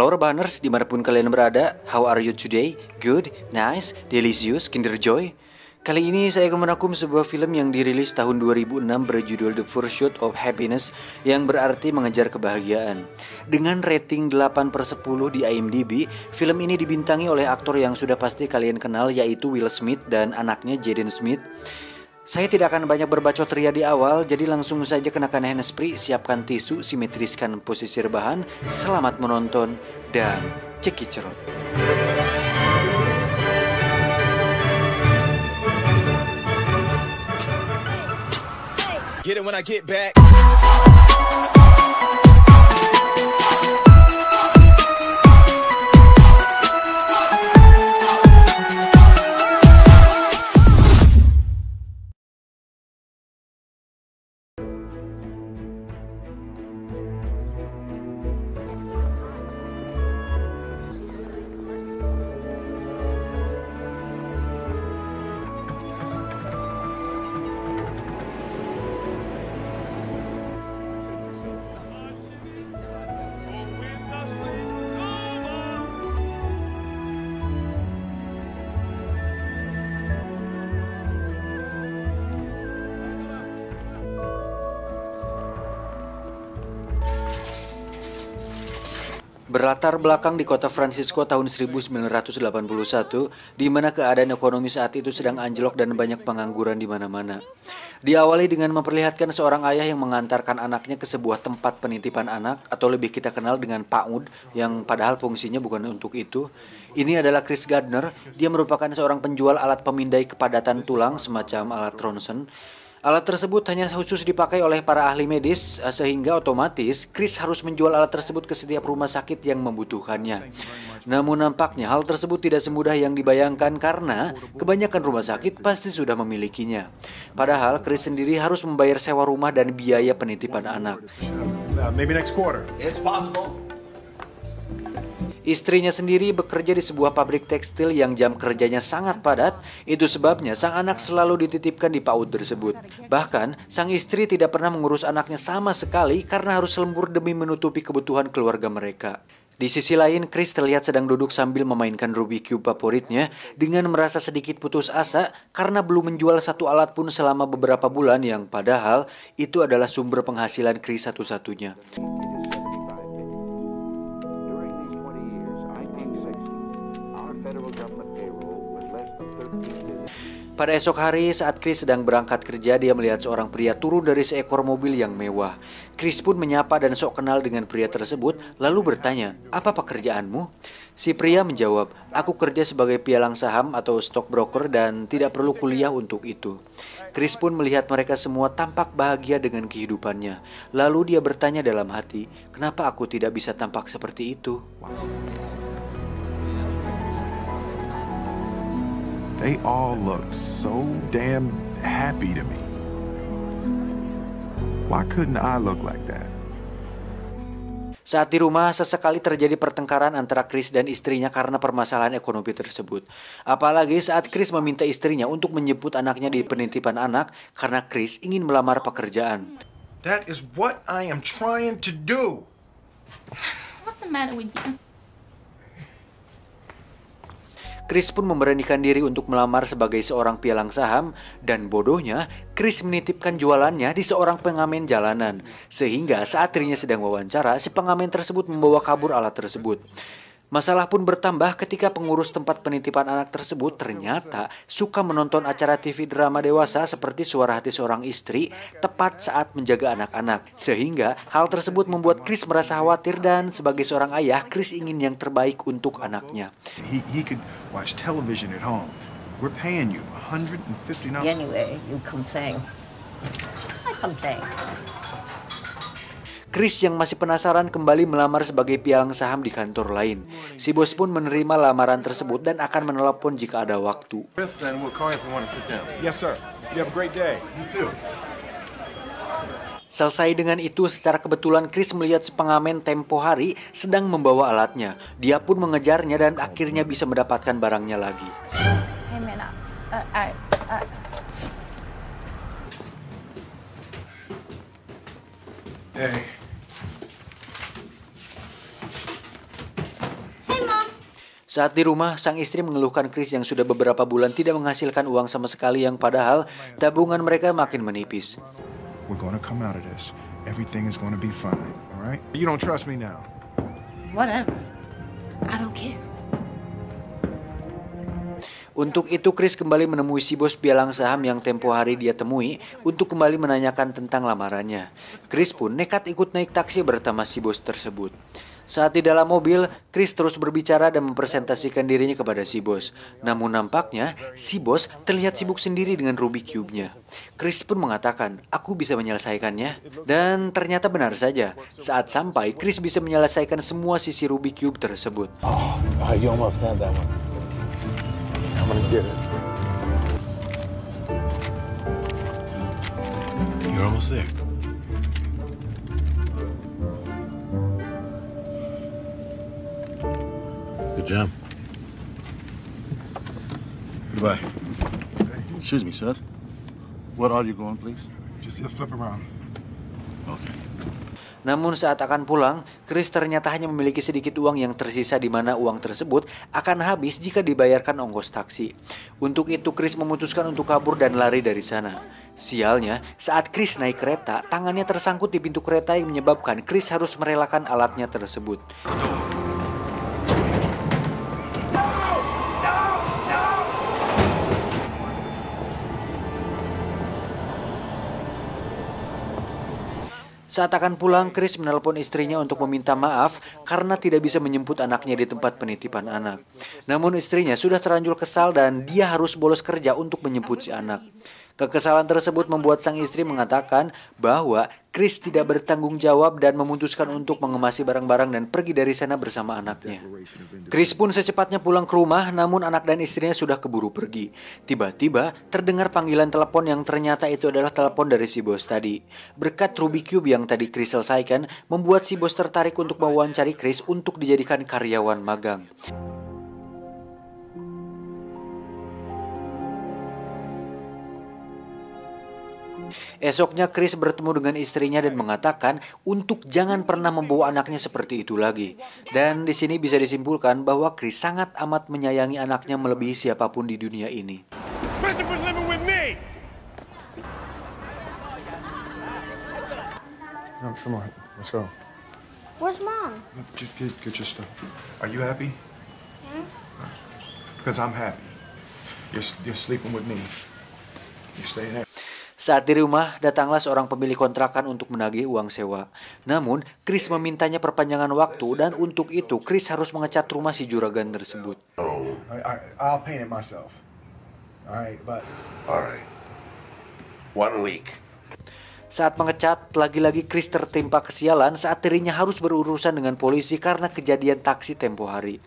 Halo Rebaners, dimanapun kalian berada, how are you today? Good, nice, delicious, Kinder Joy? Kali ini saya akan merangkum sebuah film yang dirilis tahun 2006 berjudul The Pursuit of Happiness, yang berarti mengejar kebahagiaan. Dengan rating 8/10 di IMDb, film ini dibintangi oleh aktor yang sudah pasti kalian kenal, yaitu Will Smith dan anaknya Jaden Smith. Saya tidak akan banyak berbacot ria di awal, jadi langsung saja kenakan handsfree, siapkan tisu, simetriskan posisi rebahan, selamat menonton, dan cekik cerot. Get it when I get back. Berlatar belakang di kota Francisco tahun 1981, di mana keadaan ekonomi saat itu sedang anjlok dan banyak pengangguran di mana-mana. Diawali dengan memperlihatkan seorang ayah yang mengantarkan anaknya ke sebuah tempat penitipan anak, atau lebih kita kenal dengan PAUD, yang padahal fungsinya bukan untuk itu. Ini adalah Chris Gardner. Dia merupakan seorang penjual alat pemindai kepadatan tulang semacam alat ronsen. Alat tersebut hanya khusus dipakai oleh para ahli medis, sehingga otomatis Chris harus menjual alat tersebut ke setiap rumah sakit yang membutuhkannya. Namun nampaknya hal tersebut tidak semudah yang dibayangkan, karena kebanyakan rumah sakit pasti sudah memilikinya. Padahal Chris sendiri harus membayar sewa rumah dan biaya penitipan anak. Maybe next quarter. It's possible. Istrinya sendiri bekerja di sebuah pabrik tekstil yang jam kerjanya sangat padat. Itu sebabnya sang anak selalu dititipkan di PAUD tersebut. Bahkan, sang istri tidak pernah mengurus anaknya sama sekali karena harus lembur demi menutupi kebutuhan keluarga mereka. Di sisi lain, Chris terlihat sedang duduk sambil memainkan Rubik's Cube favoritnya dengan merasa sedikit putus asa karena belum menjual satu alat pun selama beberapa bulan, yang padahal itu adalah sumber penghasilan Chris satu-satunya. Pada esok hari saat Chris sedang berangkat kerja, dia melihat seorang pria turun dari seekor mobil yang mewah. Chris pun menyapa dan sok kenal dengan pria tersebut, lalu bertanya, "Apa pekerjaanmu?" Si pria menjawab, "Aku kerja sebagai pialang saham atau stockbroker dan tidak perlu kuliah untuk itu." Chris pun melihat mereka semua tampak bahagia dengan kehidupannya. Lalu dia bertanya dalam hati, "Kenapa aku tidak bisa tampak seperti itu?" They all look so damn happy to me. Why couldn't I look like that? Saat di rumah, sesekali terjadi pertengkaran antara Chris dan istrinya karena permasalahan ekonomi tersebut. Apalagi saat Chris meminta istrinya untuk menjemput anaknya di penitipan anak karena Chris ingin melamar pekerjaan. That is what I am trying to do. What's the matter with you? Chris pun memberanikan diri untuk melamar sebagai seorang pialang saham, dan bodohnya Chris menitipkan jualannya di seorang pengamen jalanan. Sehingga saat dirinya sedang wawancara, si pengamen tersebut membawa kabur alat tersebut. Masalah pun bertambah ketika pengurus tempat penitipan anak tersebut ternyata suka menonton acara TV drama dewasa seperti Suara Hati Seorang Istri tepat saat menjaga anak-anak. Sehingga hal tersebut membuat Chris merasa khawatir, dan sebagai seorang ayah, Chris ingin yang terbaik untuk anaknya. He could watch television at home. We're paying you $150. Anyway, you complain. I complain. Chris yang masih penasaran kembali melamar sebagai pialang saham di kantor lain. Si bos pun menerima lamaran tersebut dan akan menelepon jika ada waktu. Yes, sir. You have a great day. You too. Selesai dengan itu, secara kebetulan Chris melihat si pengamen tempo hari sedang membawa alatnya. Dia pun mengejarnya dan akhirnya bisa mendapatkan barangnya lagi. Hey man, Hey. Saat di rumah, sang istri mengeluhkan Chris yang sudah beberapa bulan tidak menghasilkan uang sama sekali yang padahal tabungan mereka makin menipis. We're gonna come out of this. Everything is gonna be fine, all right? You don't trust me now. Whatever. I don't care. Untuk itu Chris kembali menemui si bos pialang saham yang tempo hari dia temui untuk kembali menanyakan tentang lamarannya. Chris pun nekat ikut naik taksi bersama si bos tersebut. Saat di dalam mobil, Chris terus berbicara dan mempresentasikan dirinya kepada si bos. Namun nampaknya, si bos terlihat sibuk sendiri dengan Rubik Cube-nya. Chris pun mengatakan, aku bisa menyelesaikannya. Dan ternyata benar saja, saat sampai, Chris bisa menyelesaikan semua sisi Rubik Cube tersebut. You almost had that one. I'm gonna get it. You're almost there. Good job. Goodbye. Excuse me, sir. What are you going, please? Just flip around. Okay. Namun saat akan pulang, Chris ternyata hanya memiliki sedikit uang yang tersisa di mana uang tersebut akan habis jika dibayarkan ongkos taksi. Untuk itu Chris memutuskan untuk kabur dan lari dari sana. Sialnya, saat Chris naik kereta, tangannya tersangkut di pintu kereta yang menyebabkan Chris harus merelakan alatnya tersebut. Saat akan pulang, Chris menelpon istrinya untuk meminta maaf karena tidak bisa menjemput anaknya di tempat penitipan anak. Namun istrinya sudah terlanjur kesal dan dia harus bolos kerja untuk menjemput si anak. Kekesalan tersebut membuat sang istri mengatakan bahwa Chris tidak bertanggung jawab dan memutuskan untuk mengemasi barang-barang dan pergi dari sana bersama anaknya. Chris pun secepatnya pulang ke rumah, namun anak dan istrinya sudah keburu pergi. Tiba-tiba terdengar panggilan telepon yang ternyata itu adalah telepon dari si bos tadi. Berkat Rubik Cube yang tadi Chris selesaikan, membuat si bos tertarik untuk mewawancari Chris untuk dijadikan karyawan magang. Esoknya Chris bertemu dengan istrinya dan mengatakan untuk jangan pernah membawa anaknya seperti itu lagi. Dan di sini bisa disimpulkan bahwa Chris sangat amat menyayangi anaknya melebihi siapapun di dunia ini. Christopher's living with me. No, come on, let's go. Where's Mom? Just get your stuff. Are you happy? Yeah. Because I'm happy. You're sleeping with me. You're staying there. Saat di rumah, datanglah seorang pemilik kontrakan untuk menagih uang sewa. Namun, Chris memintanya perpanjangan waktu dan untuk itu Chris harus mengecat rumah si juragan tersebut. I'll paint it myself. All right, but... All right. 1 week. Saat mengecat, lagi-lagi Chris tertimpa kesialan saat dirinya harus berurusan dengan polisi karena kejadian taksi tempo hari.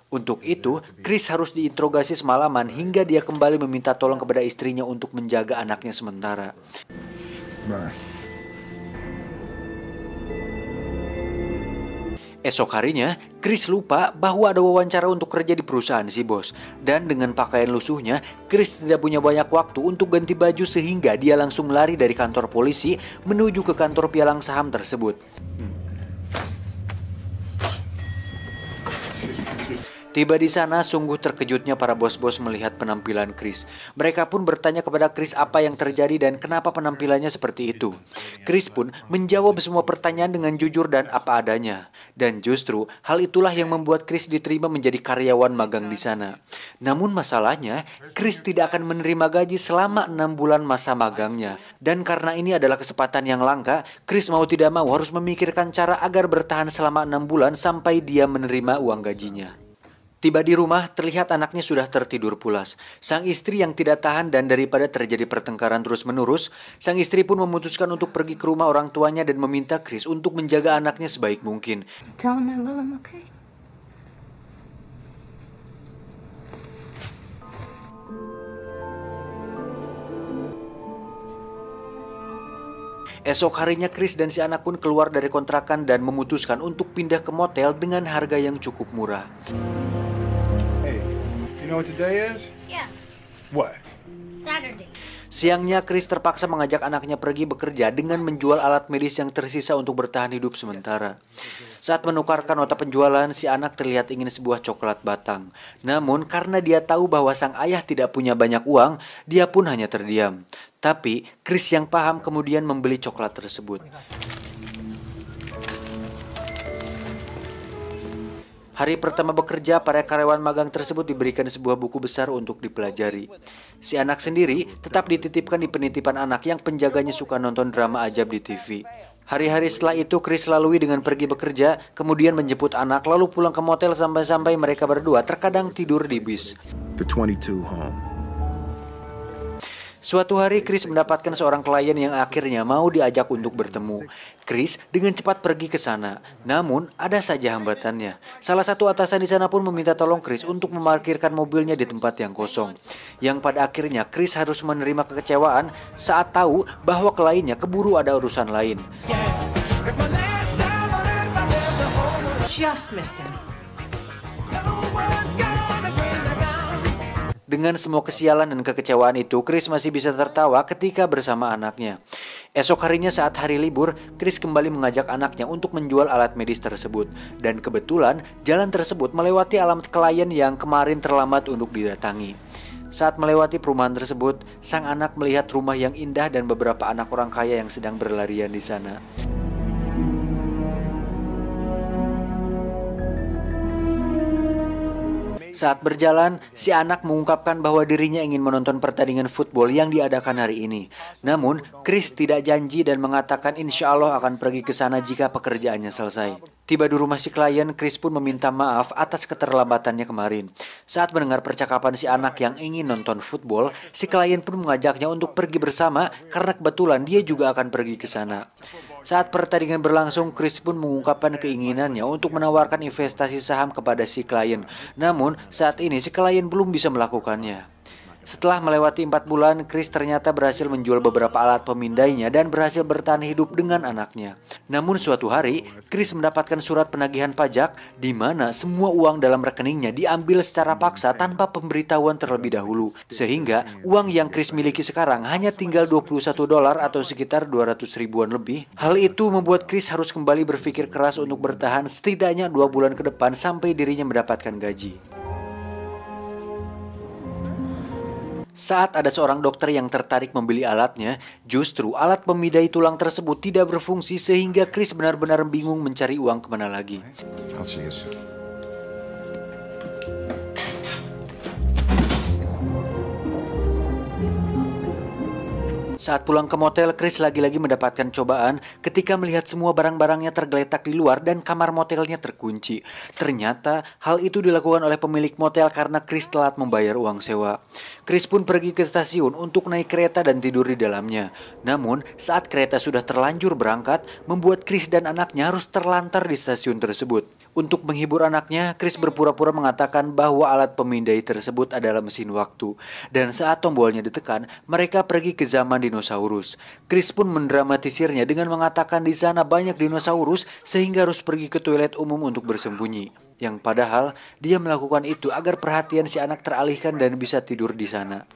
Untuk itu, Chris harus diinterogasi semalaman hingga dia kembali meminta tolong kepada istrinya untuk menjaga anaknya sementara. Bye. Esok harinya, Chris lupa bahwa ada wawancara untuk kerja di perusahaan si bos. Dan dengan pakaian lusuhnya, Chris tidak punya banyak waktu untuk ganti baju sehingga dia langsung lari dari kantor polisi menuju ke kantor pialang saham tersebut. Tiba di sana, sungguh terkejutnya para bos-bos melihat penampilan Chris. Mereka pun bertanya kepada Chris apa yang terjadi dan kenapa penampilannya seperti itu. Chris pun menjawab semua pertanyaan dengan jujur dan apa adanya. Dan justru hal itulah yang membuat Chris diterima menjadi karyawan magang di sana. Namun masalahnya, Chris tidak akan menerima gaji selama 6 bulan masa magangnya. Dan karena ini adalah kesempatan yang langka, Chris mau tidak mau harus memikirkan cara agar bertahan selama 6 bulan sampai dia menerima uang gajinya. Tiba di rumah, terlihat anaknya sudah tertidur pulas. Sang istri yang tidak tahan dan daripada terjadi pertengkaran terus-menerus, sang istri pun memutuskan untuk pergi ke rumah orang tuanya dan meminta Chris untuk menjaga anaknya sebaik mungkin. Tell him I love him, okay? Esok harinya Chris dan si anak pun keluar dari kontrakan dan memutuskan untuk pindah ke motel dengan harga yang cukup murah. Hey, you know what today is? Yeah. What? Saturday. Siangnya, Chris terpaksa mengajak anaknya pergi bekerja dengan menjual alat medis yang tersisa untuk bertahan hidup sementara. Saat menukarkan nota penjualan, si anak terlihat ingin sebuah coklat batang. Namun, karena dia tahu bahwa sang ayah tidak punya banyak uang, dia pun hanya terdiam. Tapi, Chris yang paham kemudian membeli coklat tersebut. Hari pertama bekerja, para karyawan magang tersebut diberikan sebuah buku besar untuk dipelajari. Si anak sendiri tetap dititipkan di penitipan anak yang penjaganya suka nonton drama ajab di TV. Hari-hari setelah itu, Chris lalui dengan pergi bekerja, kemudian menjemput anak, lalu pulang ke motel sampai-sampai mereka berdua terkadang tidur di bis. The 22 home. Suatu hari, Chris mendapatkan seorang klien yang akhirnya mau diajak untuk bertemu. Chris dengan cepat pergi ke sana, namun ada saja hambatannya. Salah satu atasan di sana pun meminta tolong Chris untuk memarkirkan mobilnya di tempat yang kosong. Yang pada akhirnya Chris harus menerima kekecewaan saat tahu bahwa kliennya keburu ada urusan lain. Just missed him. Dengan semua kesialan dan kekecewaan itu, Chris masih bisa tertawa ketika bersama anaknya. Esok harinya saat hari libur, Chris kembali mengajak anaknya untuk menjual alat medis tersebut. Dan kebetulan, jalan tersebut melewati alamat klien yang kemarin terlambat untuk didatangi. Saat melewati perumahan tersebut, sang anak melihat rumah yang indah dan beberapa anak orang kaya yang sedang berlarian di sana. Saat berjalan, si anak mengungkapkan bahwa dirinya ingin menonton pertandingan football yang diadakan hari ini. Namun, Chris tidak janji dan mengatakan insya Allah akan pergi ke sana jika pekerjaannya selesai. Tiba di rumah si klien, Chris pun meminta maaf atas keterlambatannya kemarin. Saat mendengar percakapan si anak yang ingin nonton football, si klien pun mengajaknya untuk pergi bersama karena kebetulan dia juga akan pergi ke sana. Saat pertandingan berlangsung, Chris pun mengungkapkan keinginannya untuk menawarkan investasi saham kepada si klien. Namun, saat ini si klien belum bisa melakukannya. Setelah melewati 4 bulan, Chris ternyata berhasil menjual beberapa alat pemindainya dan berhasil bertahan hidup dengan anaknya. Namun suatu hari, Chris mendapatkan surat penagihan pajak di mana semua uang dalam rekeningnya diambil secara paksa tanpa pemberitahuan terlebih dahulu. Sehingga uang yang Chris miliki sekarang hanya tinggal $21 atau sekitar 200 ribuan lebih. Hal itu membuat Chris harus kembali berpikir keras untuk bertahan setidaknya 2 bulan ke depan sampai dirinya mendapatkan gaji. Saat ada seorang dokter yang tertarik membeli alatnya, justru alat pemindai tulang tersebut tidak berfungsi sehingga Chris benar-benar bingung mencari uang kemana lagi. I'll see you soon. Saat pulang ke motel, Chris lagi-lagi mendapatkan cobaan ketika melihat semua barang-barangnya tergeletak di luar dan kamar motelnya terkunci. Ternyata hal itu dilakukan oleh pemilik motel karena Chris telat membayar uang sewa. Chris pun pergi ke stasiun untuk naik kereta dan tidur di dalamnya. Namun saat kereta sudah terlanjur berangkat, membuat Chris dan anaknya harus terlantar di stasiun tersebut. Untuk menghibur anaknya, Chris berpura-pura mengatakan bahwa alat pemindai tersebut adalah mesin waktu. Dan saat tombolnya ditekan, mereka pergi ke zaman dinosaurus. Chris pun mendramatisirnya dengan mengatakan di sana banyak dinosaurus sehingga harus pergi ke toilet umum untuk bersembunyi. Yang padahal dia melakukan itu agar perhatian si anak teralihkan dan bisa tidur di sana.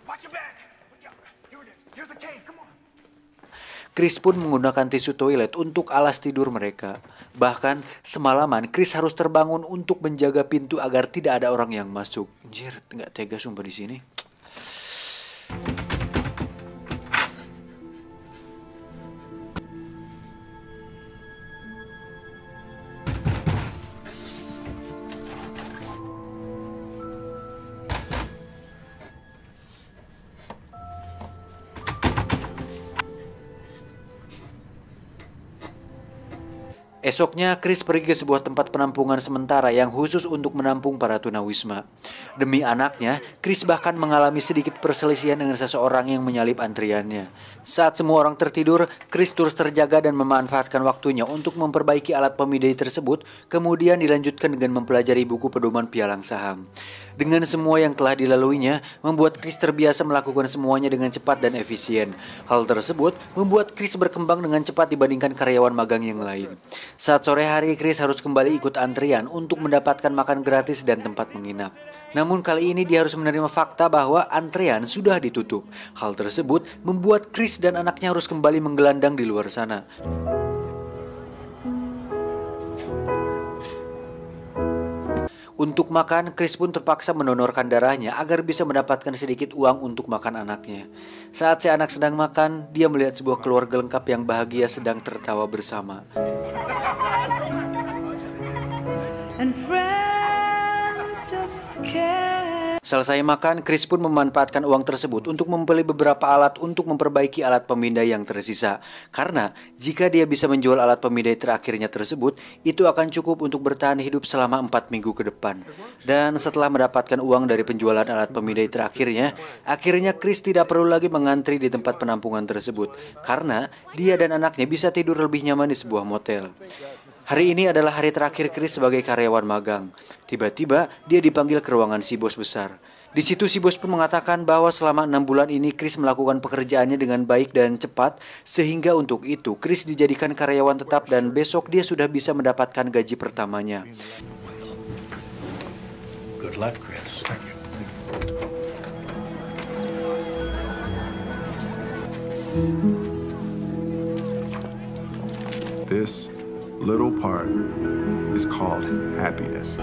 Chris pun menggunakan tisu toilet untuk alas tidur mereka. Bahkan semalaman Chris harus terbangun untuk menjaga pintu agar tidak ada orang yang masuk. Anjir, nggak tega sumpah di sini. Esoknya, Chris pergi ke sebuah tempat penampungan sementara yang khusus untuk menampung para tunawisma. Demi anaknya, Chris bahkan mengalami sedikit perselisihan dengan seseorang yang menyalip antriannya. Saat semua orang tertidur, Chris terus terjaga dan memanfaatkan waktunya untuk memperbaiki alat pemindai tersebut, kemudian dilanjutkan dengan mempelajari buku pedoman pialang saham. Dengan semua yang telah dilaluinya, membuat Chris terbiasa melakukan semuanya dengan cepat dan efisien. Hal tersebut membuat Chris berkembang dengan cepat dibandingkan karyawan magang yang lain. Saat sore hari, Chris harus kembali ikut antrian untuk mendapatkan makan gratis dan tempat menginap. Namun kali ini dia harus menerima fakta bahwa antrean sudah ditutup. Hal tersebut membuat Chris dan anaknya harus kembali menggelandang di luar sana. Untuk makan, Chris pun terpaksa mendonorkan darahnya agar bisa mendapatkan sedikit uang untuk makan anaknya. Saat si anak sedang makan, dia melihat sebuah keluarga lengkap yang bahagia sedang tertawa bersama. Selesai makan, Chris pun memanfaatkan uang tersebut untuk membeli beberapa alat untuk memperbaiki alat pemindai yang tersisa. Karena jika dia bisa menjual alat pemindai terakhirnya tersebut, itu akan cukup untuk bertahan hidup selama 4 minggu ke depan. Dan setelah mendapatkan uang dari penjualan alat pemindai terakhirnya, akhirnya Chris tidak perlu lagi mengantri di tempat penampungan tersebut. Karena dia dan anaknya bisa tidur lebih nyaman di sebuah motel. Hari ini adalah hari terakhir Chris sebagai karyawan magang. Tiba-tiba dia dipanggil ke ruangan si bos besar. Di situ si bos pun mengatakan bahwa selama 6 bulan ini Chris melakukan pekerjaannya dengan baik dan cepat, sehingga untuk itu Chris dijadikan karyawan tetap dan besok dia sudah bisa mendapatkan gaji pertamanya. Good luck, Chris. Thank you. This little part is called happiness.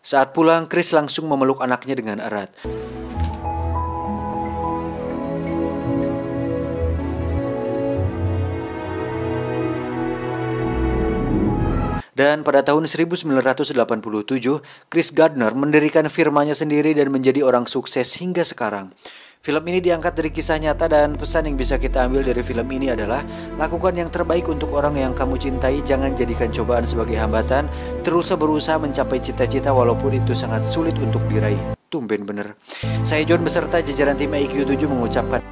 Saat pulang, Chris langsung memeluk anaknya dengan erat. Dan pada tahun 1987, Chris Gardner mendirikan firmanya sendiri dan menjadi orang sukses hingga sekarang. Film ini diangkat dari kisah nyata dan pesan yang bisa kita ambil dari film ini adalah lakukan yang terbaik untuk orang yang kamu cintai, jangan jadikan cobaan sebagai hambatan, terus berusaha mencapai cita-cita walaupun itu sangat sulit untuk diraih. Tumben bener. Saya John beserta jajaran tim IQ7 mengucapkan